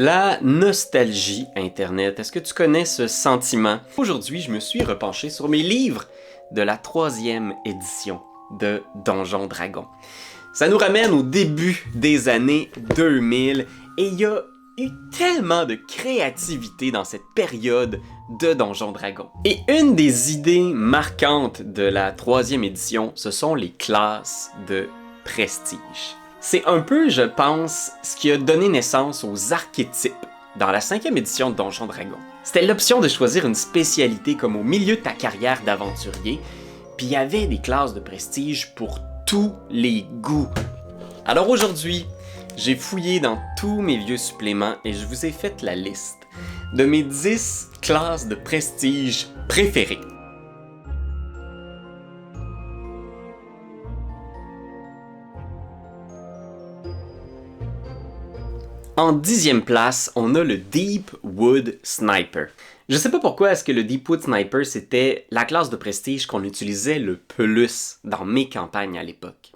La nostalgie Internet, est-ce que tu connais ce sentiment? Aujourd'hui, je me suis repenché sur mes livres de la 3e édition de Donjons Dragons. Ça nous ramène au début des années 2000 et il y a eu tellement de créativité dans cette période de Donjons Dragons. Et une des idées marquantes de la 3e édition, ce sont les classes de prestige. C'est un peu, je pense, ce qui a donné naissance aux archétypes dans la 5e édition de Donjons Dragons. C'était l'option de choisir une spécialité comme au milieu de ta carrière d'aventurier, puis il y avait des classes de prestige pour tous les goûts. Alors aujourd'hui, j'ai fouillé dans tous mes vieux suppléments et je vous ai fait la liste de mes 10 classes de prestige préférées. En 10e place, on a le Deepwood Sniper. Je sais pas pourquoi est-ce que le Deepwood Sniper c'était la classe de prestige qu'on utilisait le plus dans mes campagnes à l'époque.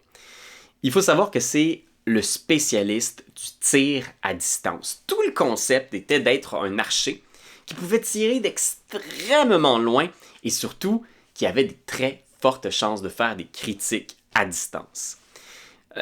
Il faut savoir que c'est le spécialiste du tir à distance. Tout le concept était d'être un archer qui pouvait tirer d'extrêmement loin et surtout qui avait des très fortes chances de faire des critiques à distance.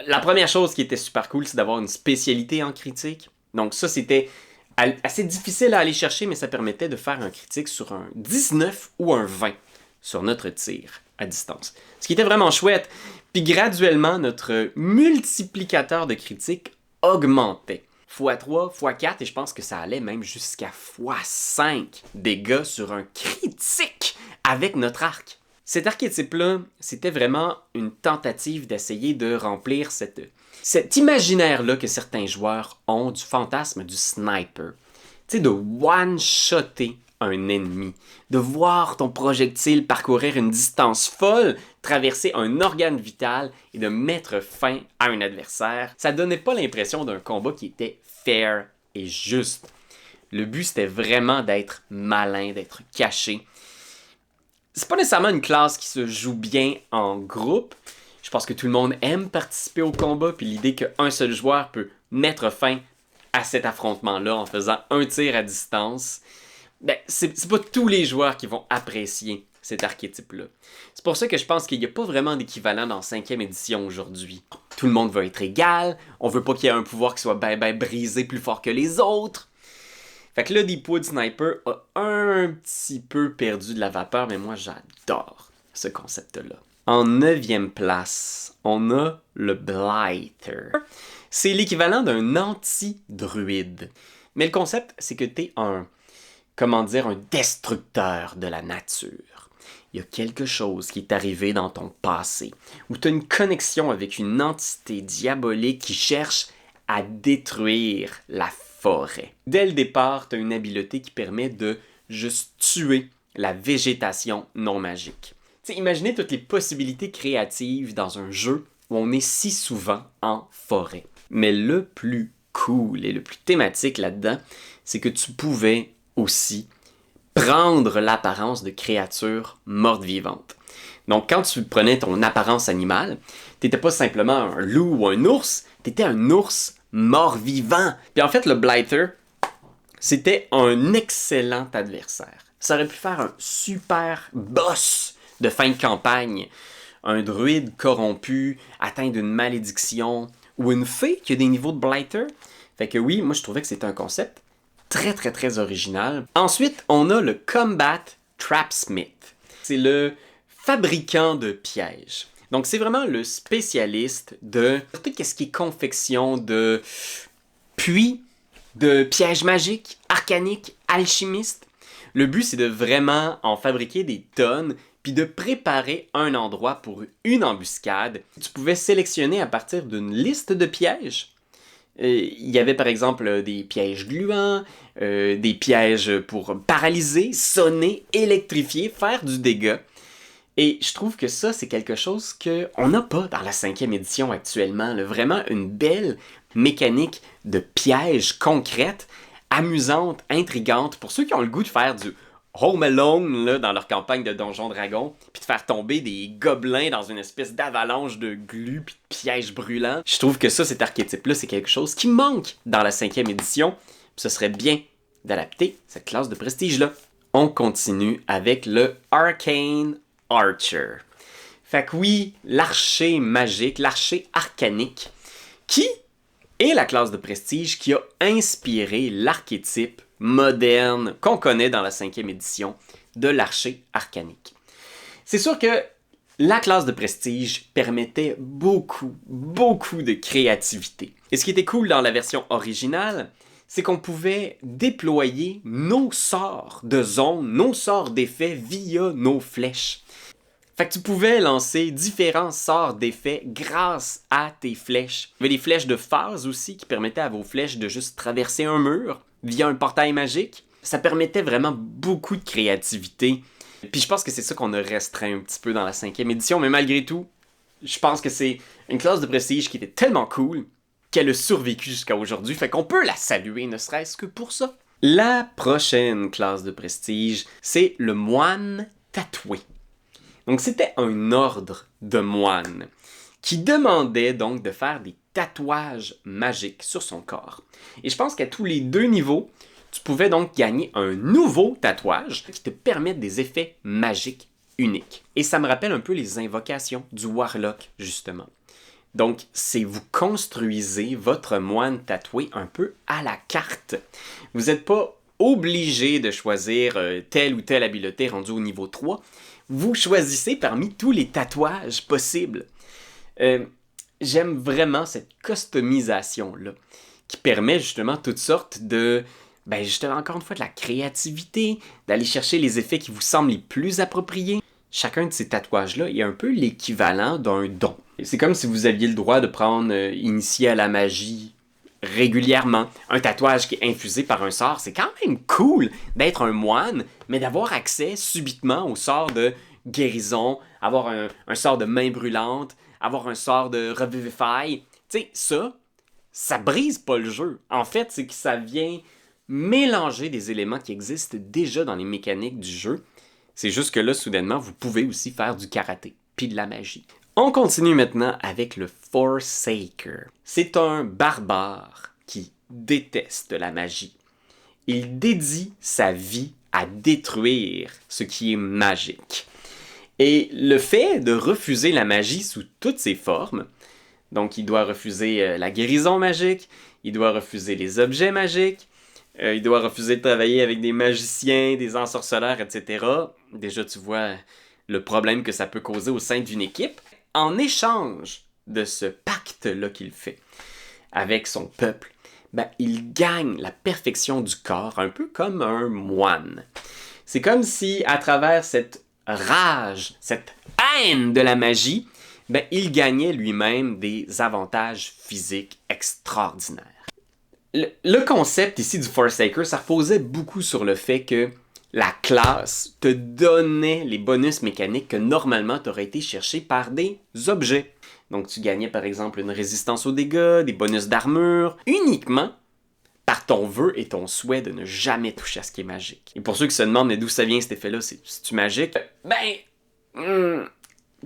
La première chose qui était super cool, c'est d'avoir une spécialité en critique. Donc ça, c'était assez difficile à aller chercher, mais ça permettait de faire un critique sur un 19 ou un 20 sur notre tir à distance. Ce qui était vraiment chouette. Puis graduellement, notre multiplicateur de critiques augmentait. x3, x4, et je pense que ça allait même jusqu'à x5 dégâts sur un critique avec notre arc. Cet archétype-là, c'était vraiment une tentative d'essayer de remplir cet imaginaire-là que certains joueurs ont du fantasme du sniper. Tu sais, de one-shotter un ennemi, de voir ton projectile parcourir une distance folle, traverser un organe vital et de mettre fin à un adversaire. Ça donnait pas l'impression d'un combat qui était fair et juste. Le but, c'était vraiment d'être malin, d'être caché. C'est pas nécessairement une classe qui se joue bien en groupe. Je pense que tout le monde aime participer au combat, puis l'idée qu'un seul joueur peut mettre fin à cet affrontement-là en faisant un tir à distance, ben, c'est pas tous les joueurs qui vont apprécier cet archétype-là. C'est pour ça que je pense qu'il n'y a pas vraiment d'équivalent dans 5e édition aujourd'hui. Tout le monde veut être égal, on veut pas qu'il y ait un pouvoir qui soit ben brisé plus fort que les autres. Fait que là, Deepwood Sniper a un petit peu perdu de la vapeur, mais moi j'adore ce concept-là. En 9e place, on a le Blighter. C'est l'équivalent d'un anti-druide. Mais le concept, c'est que t'es un destructeur de la nature. Il y a quelque chose qui est arrivé dans ton passé, où tu as une connexion avec une entité diabolique qui cherche à détruire la forêt. Dès le départ, tu as une habileté qui permet de juste tuer la végétation non magique. T'sais, imaginez toutes les possibilités créatives dans un jeu où on est si souvent en forêt. Mais le plus cool et le plus thématique là-dedans, c'est que tu pouvais aussi prendre l'apparence de créatures mortes vivantes. Donc quand tu prenais ton apparence animale, t'étais pas simplement un loup ou un ours, t'étais un ours mort-vivant. Puis en fait, le Blighter, c'était un excellent adversaire. Ça aurait pu faire un super boss de fin de campagne. Un druide corrompu, atteint d'une malédiction, ou une fée qui a des niveaux de Blighter. Fait que oui, moi je trouvais que c'était un concept très original. Ensuite, on a le Combat Trapsmith. C'est le fabricant de pièges. Donc, c'est vraiment le spécialiste de tout ce qui est confection de puits, de pièges magiques, arcaniques, alchimistes. Le but, c'est de vraiment en fabriquer des tonnes, puis de préparer un endroit pour une embuscade. Tu pouvais sélectionner à partir d'une liste de pièges. Il y avait par exemple des pièges gluants, des pièges pour paralyser, sonner, électrifier, faire du dégât. Et je trouve que ça, c'est quelque chose qu'on n'a pas dans la 5e édition actuellement. Là. Vraiment une belle mécanique de pièges concrètes, amusante, intrigante, pour ceux qui ont le goût de faire du Home Alone là, dans leur campagne de Donjons Dragons, puis de faire tomber des gobelins dans une espèce d'avalanche de glu puis de pièges brûlants. Je trouve que ça, cet archétype-là, c'est quelque chose qui manque dans la 5e édition. ce serait bien d'adapter cette classe de prestige-là. On continue avec le Arcane Archer. Fait que oui, l'archer magique, l'archer arcanique, qui est la classe de prestige qui a inspiré l'archétype moderne qu'on connaît dans la 5e édition de l'archer arcanique. C'est sûr que la classe de prestige permettait beaucoup de créativité. Et ce qui était cool dans la version originale, c'est qu'on pouvait déployer nos sorts de zone, nos sorts d'effets via nos flèches. Fait que tu pouvais lancer différents sorts d'effets grâce à tes flèches. Il y avait des flèches de phase aussi qui permettaient à vos flèches de juste traverser un mur via un portail magique. Ça permettait vraiment beaucoup de créativité. Puis je pense que c'est ça qu'on a restreint un petit peu dans la 5e édition, mais malgré tout, je pense que c'est une classe de prestige qui était tellement cool qu'elle a survécu jusqu'à aujourd'hui, fait qu'on peut la saluer ne serait-ce que pour ça. La prochaine classe de prestige, c'est le moine tatoué. Donc c'était un ordre de moines qui demandait donc de faire des tatouages magiques sur son corps. Et je pense qu'à tous les 2 niveaux, tu pouvais donc gagner un nouveau tatouage qui te permette des effets magiques uniques. Et ça me rappelle un peu les invocations du Warlock, justement. Donc, c'est vous construisez votre moine tatoué un peu à la carte. Vous n'êtes pas obligé de choisir telle ou telle habileté rendue au niveau 3. Vous choisissez parmi tous les tatouages possibles. J'aime vraiment cette customisation-là, qui permet justement toutes sortes de... justement, encore une fois, de la créativité, d'aller chercher les effets qui vous semblent les plus appropriés. Chacun de ces tatouages-là est un peu l'équivalent d'un don. C'est comme si vous aviez le droit de prendre initié à la magie régulièrement. Un tatouage qui est infusé par un sort, c'est quand même cool d'être un moine, mais d'avoir accès subitement au sort de guérison, avoir un sort de main brûlante, avoir un sort de revivify. Tu sais, ça brise pas le jeu. En fait, c'est que ça vient mélanger des éléments qui existent déjà dans les mécaniques du jeu. C'est juste que là, soudainement, vous pouvez aussi faire du karaté, puis de la magie. On continue maintenant avec le Forsaker. C'est un barbare qui déteste la magie. Il dédie sa vie à détruire ce qui est magique. Et le fait de refuser la magie sous toutes ses formes, donc il doit refuser la guérison magique, il doit refuser les objets magiques, il doit refuser de travailler avec des magiciens, des ensorceleurs, etc. Déjà, tu vois le problème que ça peut causer au sein d'une équipe. En échange de ce pacte-là qu'il fait avec son peuple, il gagne la perfection du corps, un peu comme un moine. C'est comme si, à travers cette rage, cette haine de la magie, il gagnait lui-même des avantages physiques extraordinaires. Le concept ici du Forsaker, ça reposait beaucoup sur le fait que la classe te donnait les bonus mécaniques que normalement tu aurais été chercher par des objets. Donc tu gagnais par exemple une résistance aux dégâts, des bonus d'armure, uniquement par ton vœu et ton souhait de ne jamais toucher à ce qui est magique. Et pour ceux qui se demandent d'où ça vient cet effet-là, c'est-tu magique?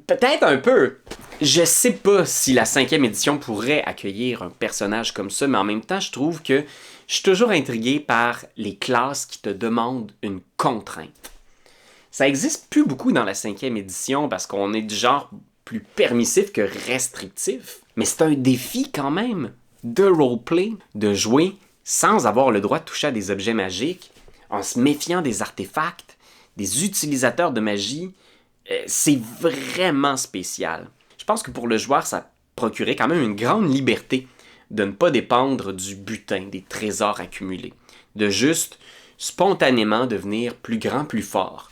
Peut-être un peu. Je sais pas si la 5e édition pourrait accueillir un personnage comme ça, mais en même temps, je trouve que je suis toujours intrigué par les classes qui te demandent une contrainte. Ça existe plus beaucoup dans la 5e édition parce qu'on est du genre plus permissif que restrictif, mais c'est un défi quand même de roleplay, de jouer sans avoir le droit de toucher à des objets magiques, en se méfiant des artefacts, des utilisateurs de magie. C'est vraiment spécial. Je pense que pour le joueur, ça procurait quand même une grande liberté de ne pas dépendre du butin, des trésors accumulés, de juste spontanément devenir plus grand, plus fort.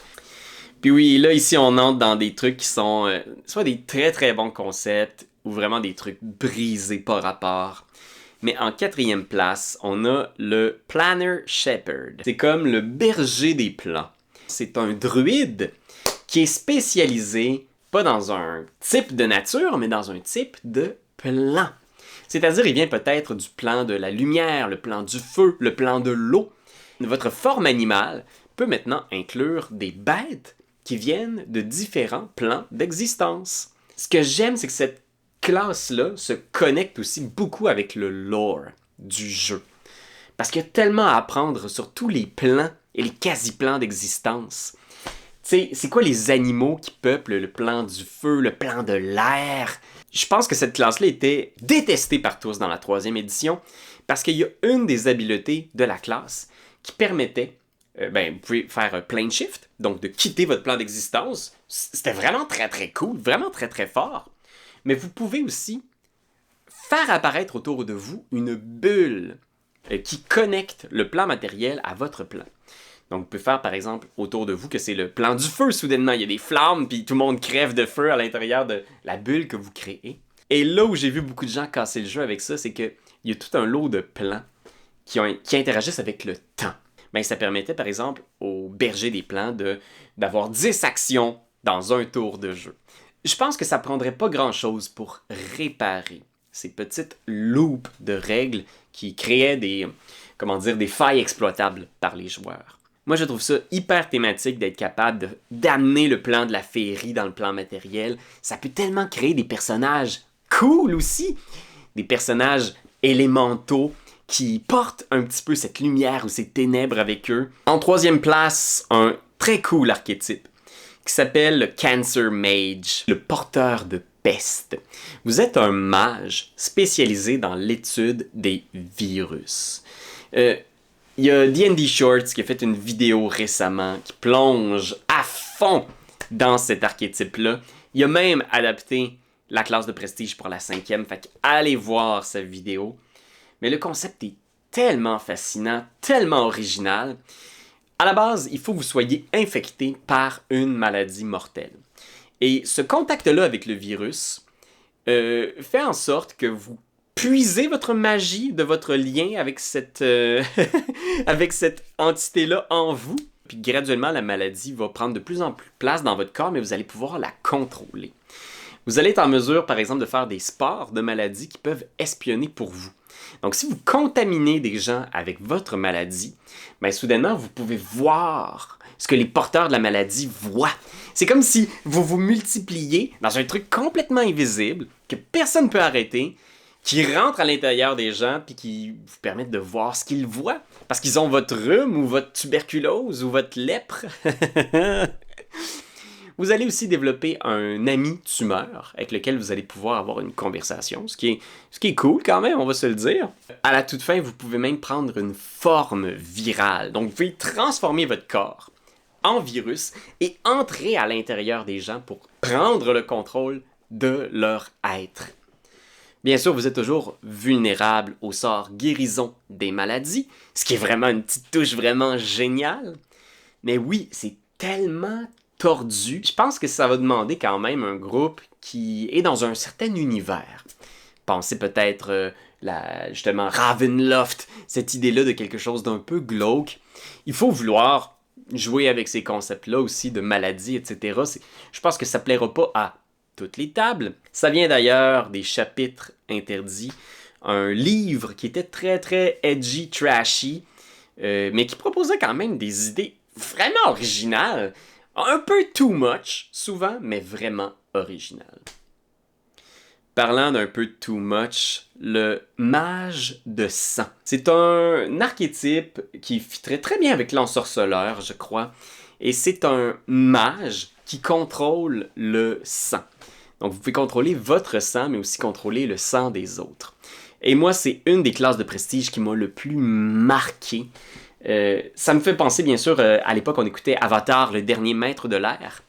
Puis oui, là ici on entre dans des trucs qui sont soit des très très bons concepts ou vraiment des trucs brisés par rapport. Mais en 4e place, on a le Planner Shepherd. C'est comme le berger des plans. C'est un druide qui est spécialisé, pas dans un type de nature, mais dans un type de plan. C'est-à-dire, il vient peut-être du plan de la lumière, le plan du feu, le plan de l'eau. Votre forme animale peut maintenant inclure des bêtes qui viennent de différents plans d'existence. Ce que j'aime, c'est que cette classe-là se connecte aussi beaucoup avec le lore du jeu. Parce qu'il y a tellement à apprendre sur tous les plans et les quasi-plans d'existence. Tu sais, c'est quoi les animaux qui peuplent le plan du feu, le plan de l'air? Je pense que cette classe-là était détestée par tous dans la 3e édition parce qu'il y a une des habiletés de la classe qui permettait, vous pouvez faire un plane shift, donc de quitter votre plan d'existence. C'était vraiment très très cool, vraiment très très fort. Mais vous pouvez aussi faire apparaître autour de vous une bulle qui connecte le plan matériel à votre plan. Donc, vous pouvez faire, par exemple, autour de vous que c'est le plan du feu, soudainement. Il y a des flammes, puis tout le monde crève de feu à l'intérieur de la bulle que vous créez. Et là où j'ai vu beaucoup de gens casser le jeu avec ça, c'est qu'il y a tout un lot de plans qui interagissent avec le temps. Ben, ça permettait, par exemple, au berger des plans d'avoir 10 actions dans un tour de jeu. Je pense que ça prendrait pas grand-chose pour réparer ces petites loops de règles qui créaient des failles exploitables par les joueurs. Moi, je trouve ça hyper thématique d'être capable d'amener le plan de la féerie dans le plan matériel. Ça peut tellement créer des personnages cool aussi. Des personnages élémentaux qui portent un petit peu cette lumière ou ces ténèbres avec eux. En 3e place, un très cool archétype qui s'appelle le Cancer Mage, le porteur de peste. Vous êtes un mage spécialisé dans l'étude des virus. Il y a D&D Shorts qui a fait une vidéo récemment qui plonge à fond dans cet archétype-là. Il a même adapté la classe de prestige pour la 5e, fait allez voir sa vidéo. Mais le concept est tellement fascinant, tellement original. À la base, il faut que vous soyez infecté par une maladie mortelle. Et ce contact-là avec le virus fait en sorte que vous puisez votre magie de votre lien avec cette, avec cette entité-là en vous. Puis graduellement, la maladie va prendre de plus en plus place dans votre corps, mais vous allez pouvoir la contrôler. Vous allez être en mesure, par exemple, de faire des spores de maladies qui peuvent espionner pour vous. Donc, si vous contaminez des gens avec votre maladie, bien, soudainement, vous pouvez voir ce que les porteurs de la maladie voient. C'est comme si vous vous multipliez dans un truc complètement invisible, que personne ne peut arrêter, qui rentre à l'intérieur des gens puis qui vous permettent de voir ce qu'ils voient. Parce qu'ils ont votre rhume ou votre tuberculose ou votre lèpre. Vous allez aussi développer un ami tumeur avec lequel vous allez pouvoir avoir une conversation, ce qui est cool quand même, on va se le dire. À la toute fin, vous pouvez même prendre une forme virale. Donc, vous pouvez transformer votre corps en virus et entrer à l'intérieur des gens pour prendre le contrôle de leur être. Bien sûr, vous êtes toujours vulnérable au sort guérison des maladies, ce qui est vraiment une petite touche vraiment géniale. Mais oui, c'est tellement tordu. Je pense que ça va demander quand même un groupe qui est dans un certain univers. Pensez peut-être justement Ravenloft, cette idée-là de quelque chose d'un peu glauque. Il faut vouloir jouer avec ces concepts-là aussi de maladies, etc. Je pense que ça plaira pas à toutes les tables. Ça vient d'ailleurs des chapitres interdits, un livre qui était très très edgy, trashy, mais qui proposait quand même des idées vraiment originales. Un peu too much, souvent, mais vraiment original. Parlant d'un peu too much, le mage de sang. C'est un archétype qui fitterait très bien avec l'ensorceleur, je crois. Et c'est un mage qui contrôle le sang. Donc vous pouvez contrôler votre sang, mais aussi contrôler le sang des autres. Et moi, c'est une des classes de prestige qui m'a le plus marqué. Ça me fait penser, bien sûr, à l'époque, on écoutait Avatar, le dernier maître de l'air.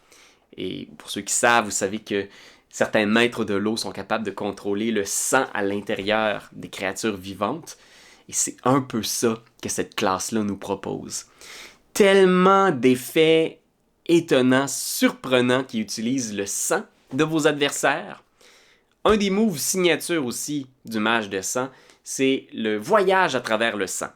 Et pour ceux qui savent, vous savez que certains maîtres de l'eau sont capables de contrôler le sang à l'intérieur des créatures vivantes. Et c'est un peu ça que cette classe-là nous propose. Tellement d'effets étonnants, surprenants qui utilisent le sang de vos adversaires. Un des moves signature aussi du mage de sang, c'est le voyage à travers le sang.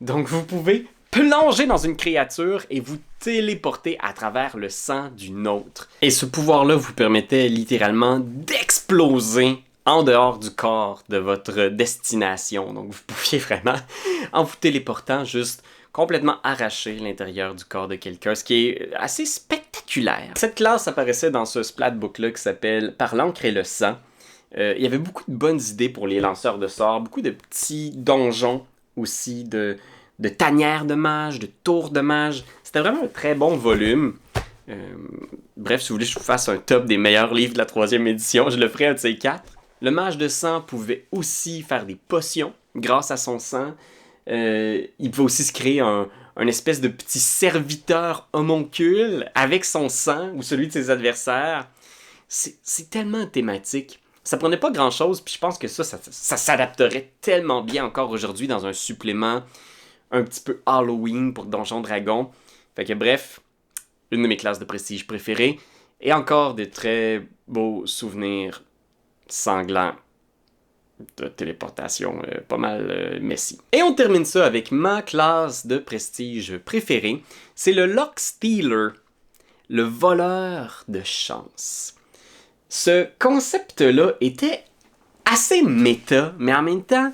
Donc vous pouvez plonger dans une créature et vous téléporter à travers le sang d'une autre. Et ce pouvoir-là vous permettait littéralement d'exploser en dehors du corps de votre destination. Donc vous pouviez vraiment, en vous téléportant, juste complètement arracher l'intérieur du corps de quelqu'un, ce qui est assez spectaculaire. Cette classe apparaissait dans ce splatbook-là qui s'appelle « Par l'encre et le sang ». Il y avait beaucoup de bonnes idées pour les lanceurs de sorts, beaucoup de petits donjons aussi de tanières de mages, de tours de mages. C'était vraiment un très bon volume. Bref, si vous voulez que je vous fasse un top des meilleurs livres de la 3e édition, je le ferai un de ces 4. Le mage de sang pouvait aussi faire des potions grâce à son sang. Il pouvait aussi se créer un espèce de petit serviteur homoncule avec son sang ou celui de ses adversaires. C'est tellement thématique. Ça prenait pas grand-chose, puis je pense que ça s'adapterait tellement bien encore aujourd'hui dans un supplément un petit peu Halloween pour Donjons Dragons. Fait que bref, une de mes classes de prestige préférées, et encore de très beaux souvenirs sanglants de téléportation pas mal messy. Et on termine ça avec ma classe de prestige préférée, c'est le Luck Stealer, le voleur de chance. Ce concept-là était assez méta, mais en même temps,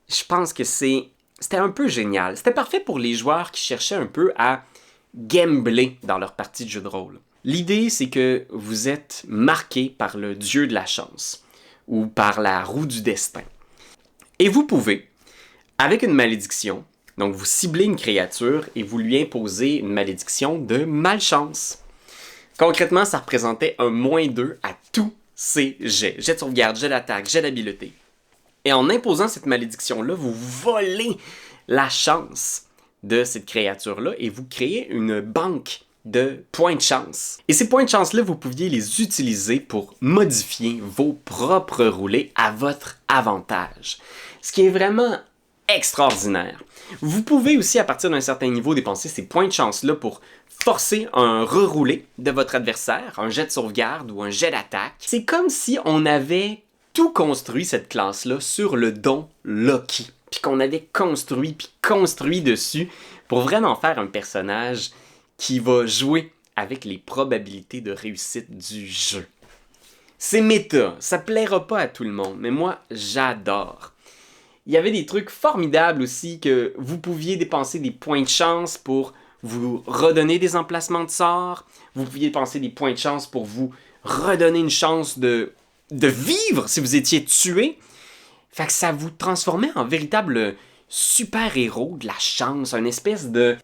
je pense que c'était un peu génial. C'était parfait pour les joueurs qui cherchaient un peu à gambler dans leur partie de jeu de rôle. L'idée, c'est que vous êtes marqué par le dieu de la chance ou par la roue du destin. Et vous pouvez, avec une malédiction, donc vous ciblez une créature et vous lui imposez une malédiction de malchance. Concrètement, ça représentait un -2 à tous ces jets. Jet de sauvegarde, jet d'attaque, jet d'habileté. Et en imposant cette malédiction-là, vous volez la chance de cette créature-là et vous créez une banque de points de chance. Et ces points de chance-là, vous pouviez les utiliser pour modifier vos propres roulés à votre avantage. Ce qui est vraiment extraordinaire. Vous pouvez aussi, à partir d'un certain niveau, dépenser ces points de chance-là pour forcer un reroulé de votre adversaire, un jet de sauvegarde ou un jet d'attaque. C'est comme si on avait tout construit cette classe-là sur le don Lucky, puis qu'on avait construit dessus pour vraiment faire un personnage qui va jouer avec les probabilités de réussite du jeu. C'est méta, ça plaira pas à tout le monde, mais moi, j'adore. Il y avait des trucs formidables aussi que vous pouviez dépenser des points de chance pour vous redonner des emplacements de sorts, vous pouviez dépenser des points de chance pour vous redonner une chance de vivre si vous étiez tué. Fait que ça vous transformait en véritable super-héros de la chance, une espèce de,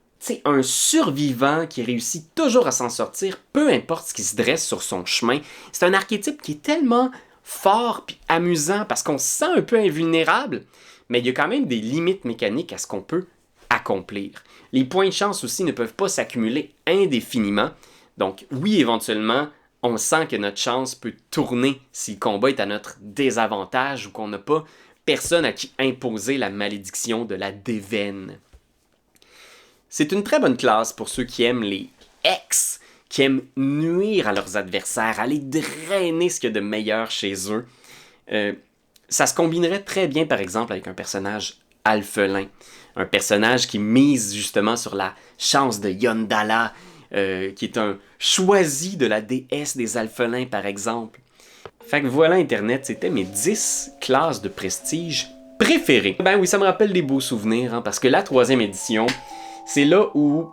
un survivant qui réussit toujours à s'en sortir, peu importe ce qui se dresse sur son chemin. C'est un archétype qui est tellement fort et amusant parce qu'on se sent un peu invulnérable, mais il y a quand même des limites mécaniques à ce qu'on peut accomplir. Les points de chance aussi ne peuvent pas s'accumuler indéfiniment, donc oui, éventuellement, on sent que notre chance peut tourner si le combat est à notre désavantage ou qu'on n'a pas personne à qui imposer la malédiction de la déveine. C'est une très bonne classe pour ceux qui aiment les ex, qui aiment nuire à leurs adversaires, aller drainer ce qu'il y a de meilleur chez eux. Ça se combinerait très bien, par exemple, avec un personnage alphelin. Un personnage qui mise justement sur la chance de Yondala, qui est un choisi de la déesse des alphelins, par exemple. Fait que voilà Internet, c'était mes 10 classes de prestige préférées. Ben oui, ça me rappelle des beaux souvenirs, parce que la 3e édition, c'est là où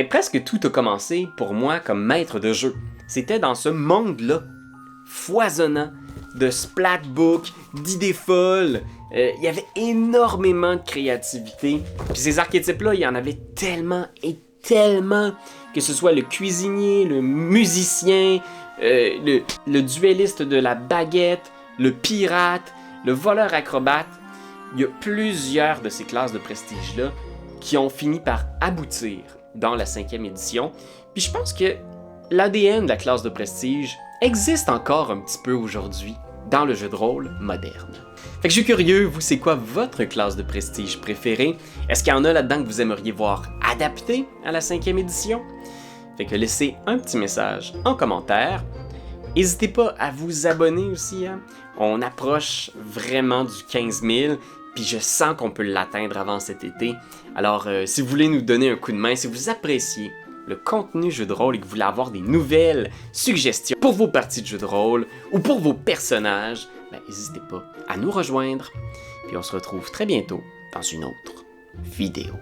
presque tout a commencé pour moi comme maître de jeu. C'était dans ce monde-là, foisonnant, de splatbook, d'idées folles. Il y avait énormément de créativité. Puis ces archétypes-là, il y en avait tellement et tellement, que ce soit le cuisinier, le musicien, le duelliste de la baguette, le pirate, le voleur acrobate. Il y a plusieurs de ces classes de prestige-là qui ont fini par aboutir dans la 5e édition. Puis je pense que l'ADN de la classe de prestige existe encore un petit peu aujourd'hui dans le jeu de rôle moderne. Fait que je suis curieux, vous, c'est quoi votre classe de prestige préférée? Est-ce qu'il y en a là-dedans que vous aimeriez voir adapté à la 5e édition? Fait que laissez un petit message en commentaire. N'hésitez pas à vous abonner aussi. On approche vraiment du 15 000, puis je sens qu'on peut l'atteindre avant cet été. Alors, si vous voulez nous donner un coup de main, si vous appréciez le contenu jeu de rôle et que vous voulez avoir des nouvelles suggestions pour vos parties de jeu de rôle ou pour vos personnages, n'hésitez pas à nous rejoindre. Puis on se retrouve très bientôt dans une autre vidéo.